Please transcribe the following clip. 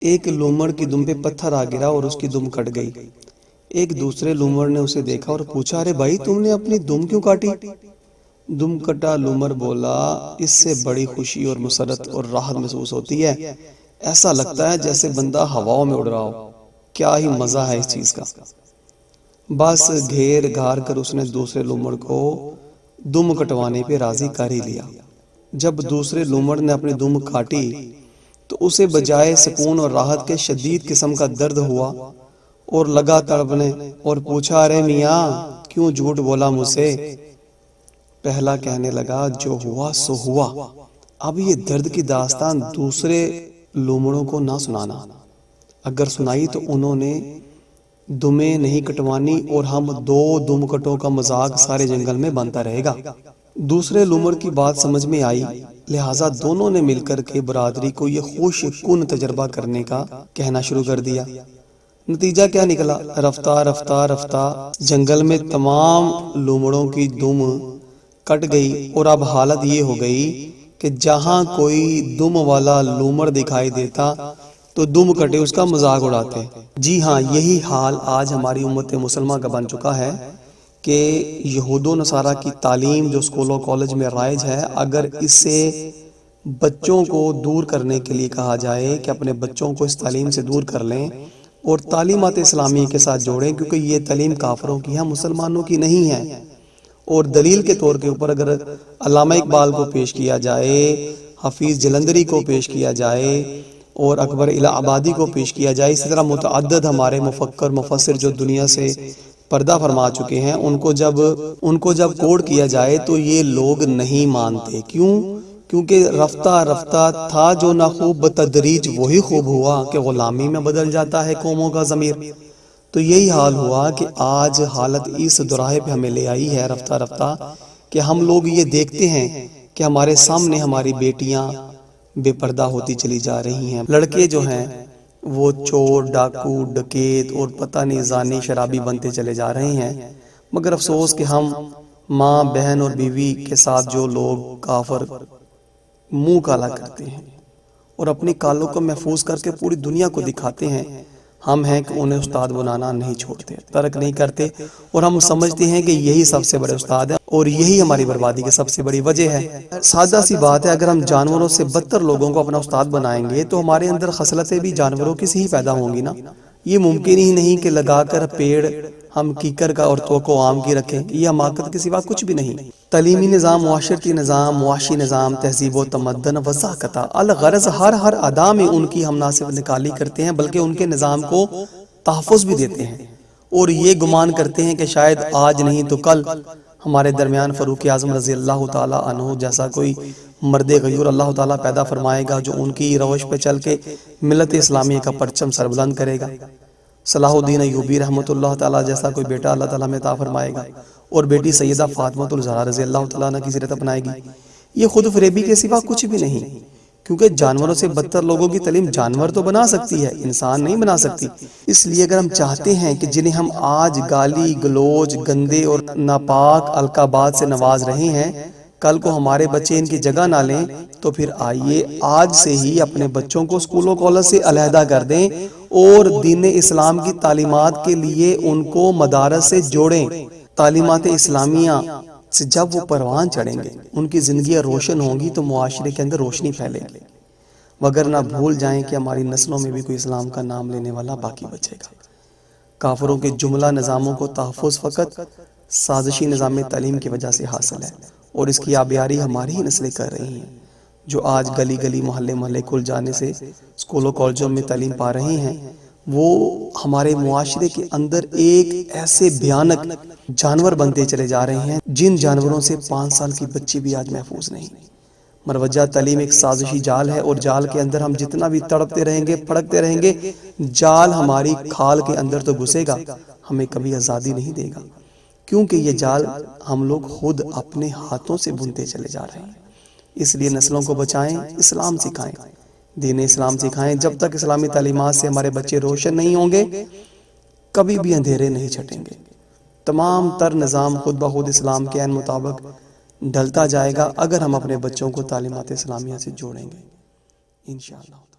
ایک لومڑ کی دم پہ پتھر آ گرا اور اس کی دم کٹ گئی۔ ایک دوسرے لومڑ نے اسے دیکھا اور پوچھا، ارے بھائی تم نے اپنی دم کیوں کاٹی؟ دم کٹا لومڑ بولا، اس سے بڑی خوشی اور مسرت اور راحت محسوس ہوتی ہے، ایسا لگتا ہے جیسے بندہ ہواؤں میں اڑ رہا ہو، کیا ہی مزہ ہے اس چیز کا۔ بس گھیر گھار کر اس نے دوسرے لومڑ کو دم کٹوانے پہ راضی کر ہی لیا۔ جب دوسرے لومڑ نے اپنی دم کاٹی تو اسے بجائے سکون اور راحت کے شدید قسم کا درد ہوا اور لگا تڑپنے اور پوچھا، ارے میاں کیوں جھوٹ بولا مجھ سے؟ پہلا کہنے لگا، جو ہوا سو ہوا، اب یہ درد کی داستان دوسرے لومڑوں کو نہ سنانا، اگر سنائی تو انہوں نے دمیں نہیں کٹوانی اور ہم دو دم کٹوں کا مذاق سارے جنگل میں بنتا رہے گا۔ دوسرے لومڑ کی بات سمجھ میں آئی، لہٰذا دونوں نے مل کر کے برادری کو یہ خوش کن تجربہ کرنے کا کہنا شروع کر دیا۔ نتیجہ کیا نکلا؟ رفتہ رفتہ رفتہ جنگل میں تمام لومڑوں کی دم کٹ گئی اور اب حالت یہ ہو گئی کہ جہاں کوئی دم والا لومڑ دکھائی دیتا تو دم کٹے اس کا مذاق اڑاتے۔ جی ہاں، یہی حال آج ہماری امت مسلمہ کا بن چکا ہے کہ یہود و نصارہ کی تعلیم جو اسکول و کالج میں رائج ہے، اگر اس سے بچوں کو دور کرنے کے لیے کہا جائے کہ اپنے بچوں کو اس تعلیم سے دور کر لیں اور تعلیمات اسلامی کے ساتھ جوڑیں، کیونکہ یہ تعلیم کافروں کی ہے، مسلمانوں کی نہیں ہے، اور دلیل کے طور کے اوپر اگر علامہ اقبال کو پیش کیا جائے، حفیظ جلندری کو پیش کیا جائے اور اکبر الہ آبادی کو پیش کیا جائے، اسی طرح متعدد ہمارے مفکر مفسر جو دنیا سے پردہ فرما چکے ہیں، ان کو جب کوڈ کیا جائے تو یہ لوگ نہیں مانتے۔ کیونکہ رفتہ رفتہ تھا جو نہ خوب بتدریج وہی خوب ہوا کہ غلامی میں بدل جاتا ہے قوموں کا ضمیر۔ تو یہی حال ہوا کہ آج حالت اس دوراہے پہ ہمیں لے آئی ہے رفتہ رفتہ کہ ہم لوگ یہ دیکھتے ہیں کہ ہمارے سامنے ہماری بیٹیاں بے پردہ ہوتی چلی جا رہی ہیں، لڑکے جو ہیں وہ چور ڈاکو ڈکیت اور پتہ نہیں زانی شرابی بنتے چلے جا رہے ہیں، مگر افسوس کہ ہم ماں بہن اور بیوی کے ساتھ جو لوگ کافر منہ کالا کرتے ہیں اور اپنی کالوں کو محفوظ کر کے پوری دنیا کو دکھاتے ہیں، ہم ہیں کہ انہیں استاد بنانا نہیں چھوڑتے، ترک نہیں کرتے، اور ہم سمجھتے ہیں کہ یہی سب سے بڑے استاد ہیں اور یہی ہماری بربادی کی سب سے بڑی وجہ ہے۔ سادہ سی بات ہے، اگر ہم جانوروں سے بدتر لوگوں کو اپنا استاد بنائیں گے تو ہمارے اندر خصلتیں بھی جانوروں کی سی ہی پیدا ہوں گی نا۔ یہ ممکن ہی نہیں کہ لگا کر پیڑ ہم کیکر کا اور توقع عام کی رکھیں، یہ حماقت کے سوا کچھ بھی نہیں۔ تعلیمی نظام، معاشرتی نظام، معاشی نظام، تہذیب و تمدن و ذاکتہ، الغرض ہر ادا میں ان کی ہم نہ صرف نکالی کرتے ہیں بلکہ ان کے نظام کو تحفظ بھی دیتے ہیں، اور یہ گمان کرتے ہیں کہ شاید آج نہیں تو کل ہمارے درمیان فاروق اعظم رضی اللہ تعالیٰ عنہ جیسا کوئی مرد غیور اللہ تعالیٰ پیدا فرمائے گا جو ان کی روش پہ چل کے ملت اسلامیہ کا پرچم سربلند کرے گا۔ صلاح الدین ایوبی رحمۃ اللہ تعالیٰ جیسا کوئی بیٹا اللہ تعالیٰ میں عطا فرمائے گا، اور بیٹی سیدہ فاطمہ الزہرا رضی اللہ تعالیٰ عنہ کی سیرت اپنائے گی۔ یہ خود فریبی کے سوا کچھ بھی نہیں، کیونکہ جانوروں سے بدتر لوگوں کی تعلیم جانور تو بنا سکتی ہے، انسان نہیں بنا سکتی۔ اس لیے اگر ہم چاہتے ہیں کہ جنہیں ہم آج گالی گلوچ گندے اور ناپاک القابات سے نواز رہے ہیں، کل کو ہمارے بچے ان کی جگہ نہ لیں، تو پھر آئیے آج سے ہی اپنے بچوں کو اسکولوں کالج سے علیحدہ کر دیں اور دین اسلام کی تعلیمات کے لیے ان کو مدارس سے جوڑیں۔ تعلیمات اسلامیہ سے جب وہ پروان چڑھیں گے، ان کی زندگیاں روشن ہوں گی تو معاشرے کے اندر روشنی پھیلے گی، وگرنہ بھول جائیں کہ ہماری نسلوں میں بھی کوئی اسلام کا نام لینے والا باقی بچے گا۔ کافروں کے جملہ نظاموں کو تحفظ فقط سازشی نظام تعلیم کی وجہ سے حاصل ہے، اور اس کی آبیاری ہماری ہی نسلیں کر رہی ہیں، جو آج گلی گلی محلے محلے کھل جانے سے اسکولوں کالجوں میں تعلیم پا رہی ہیں، وہ ہمارے معاشرے کے اندر ایک ایسے بھیانک جانور بنتے چلے جا رہے ہیں جن جانوروں سے 5 سال کی بچی بھی آج محفوظ نہیں۔ مروجہ تعلیم ایک سازشی جال ہے، اور جال کے اندر ہم جتنا بھی تڑپتے رہیں گے پھڑکتے رہیں گے، جال ہماری کھال کے اندر تو گھسے گا، ہمیں کبھی آزادی نہیں دے گا، کیونکہ یہ جال ہم لوگ خود اپنے ہاتھوں سے بنتے چلے جا رہے ہیں۔ اس لیے نسلوں کو بچائیں، اسلام سکھائیں، دین اسلام سکھائیں۔ جب تک اسلامی تعلیمات سے ہمارے بچے روشن نہیں ہوں گے، کبھی بھی اندھیرے نہیں چھٹیں گے۔ تمام تر نظام خود بخود اسلام کے عین مطابق ڈھلتا جائے گا اگر ہم اپنے بچوں کو تعلیمات اسلامیہ سے جوڑیں گے، انشاءاللہ۔